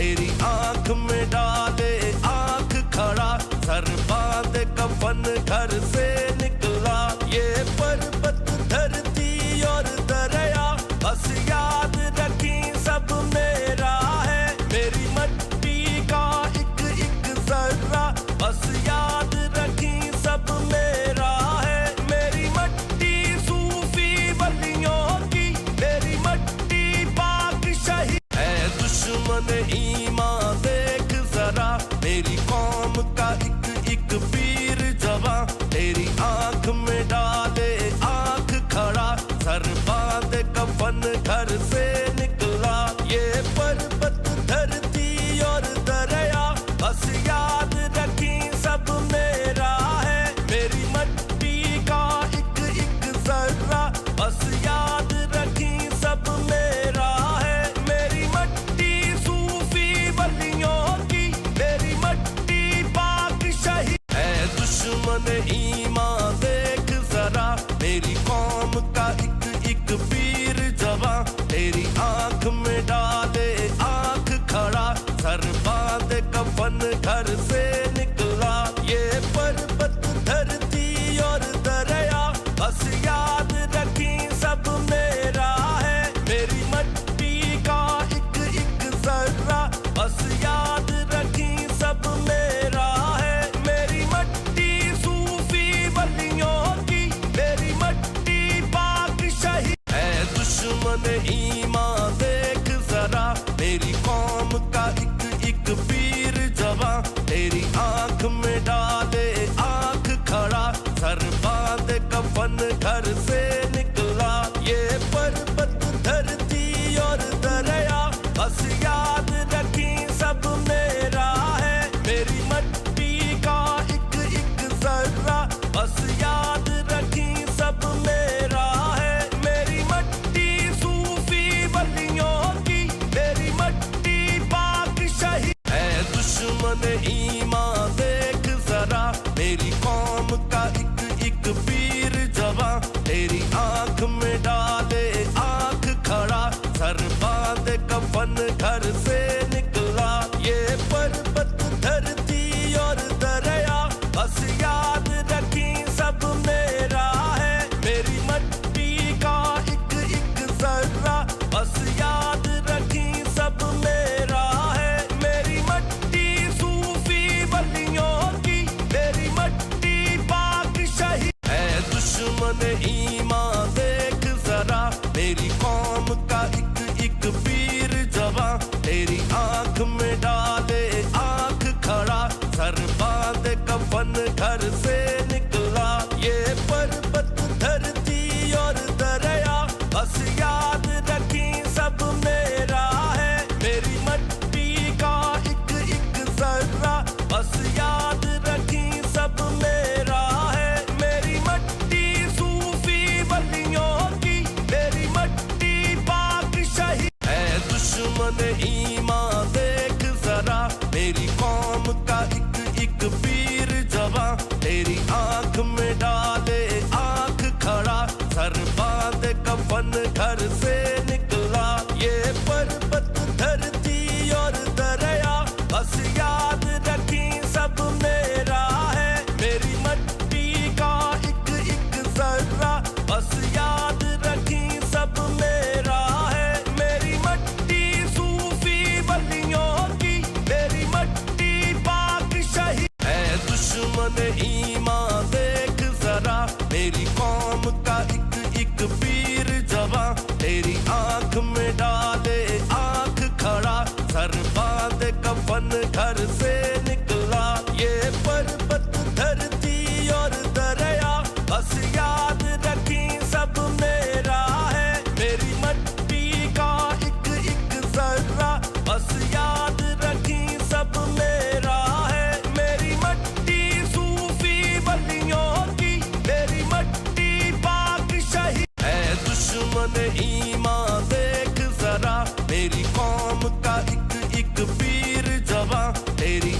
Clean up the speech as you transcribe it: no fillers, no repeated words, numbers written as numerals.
तेरी आंख में डाले आंख खड़ा सर बांधे कफन घर से निकला ये पर्वत धरती और दरिया बस याद रखी सब मेरा है मेरी मट्टी का एक एक जर्रा बस याद रखी सब मेरा है मेरी मट्टी सूफी वलियों की मेरी मट्टी पाक शहीद है दुश्मन ईमान देख जरा मेरी कौम का एक पीर जवां तेरी आंख में डाले आंख खड़ा सर बांधे कफन घर से निकला ये पर्वत धरती और दरिया बस याद रखी सब मेरा है मेरी मट्टी का एक एक जर्रा बस याद रखी सब मेरा है मेरी मट्टी सूफी वलियों की मेरी मट्टी पाक शहीद है दुश्मन ईमान देख जरा मेरी कौम का एक पीर जवां तेरी आंख में डाले आंख खड़ा सर बांधे कफन घर से निकला ये पर्वत धरती और दरिया बस याद रखी सब मेरा है मेरी मट्टी का एक एक जर्रा बस याद रखी सब मेरा है मेरी मट्टी सूफी वलियों की मेरी मट्टी पाक शहीद है दुश्मन ईमान देख जरा मेरी कौम का एक पीर जवां तेरी आंख में डाले आंख खड़ा सर बांधे कफन घर से निकला ये पर्वत धरती और दरिया बस याद रखी सब मेरा है मेरी मट्टी का एक एक जर्रा बस याद रखी सब मेरा है मेरी मट्टी सूफी वलियों की मेरी मट्टी पाक शहीद है दुश्मन ईमान देख जरा मेरी कौम का एक पीर जवां तेरी आंख में डाले आंख खड़ा सर बांधे कफन घर से निकला ये पर्वत धरती और दरिया बस याद रखी सब मेरा है मेरी मट्टी का एक एक जर्रा बस याद रखी सब मेरा है मेरी मट्टी सूफी वलियों की मेरी मट्टी पाक शहीद है दुश्मन ईमान देख जरा मेरी कौम का एक पीर जवां तेरी आंख में डाले आंख खड़ा सर बांधे कफन घर से निकला ये पर्वत धरती और दरिया बस याद रखी सब मेरा है मेरी मट्टी का एक एक जर्रा बस याद रखी सब मेरा है मेरी मट्टी सूफी वलियों की मेरी मट्टी पाक शहीद है दुश्मन ईमान देख जरा मेरी कौम का एक पीर जवां तेरी आंख में डाले आंख खड़ा सर बांधे कफन घर से निकला ये पर्वत धरती और दरिया बस याद रखी सब मेरा है मेरी मट्टी का एक एक जर्रा बस याद रखी सब मेरा है मेरी मट्टी सूफी वलियों की मेरी मट्टी पाक शहीद है दुश्मन ईमान देख जरा मेरी कौम का एक पीर जवां तेरी आंख में डाले आंख खड़ा सर बांधे कफन घर से निकला ये पर्वत धरती और दरिया बस याद रखी सब मेरा है मेरी मट्टी का एक एक जर्रा बस याद रखी सब मेरा है मेरी मट्टी सूफी वलियों की मेरी मट्टी पाक शहीद है दुश्मन ईमान देख जरा मेरी कौम का एक पीर जवां तेरी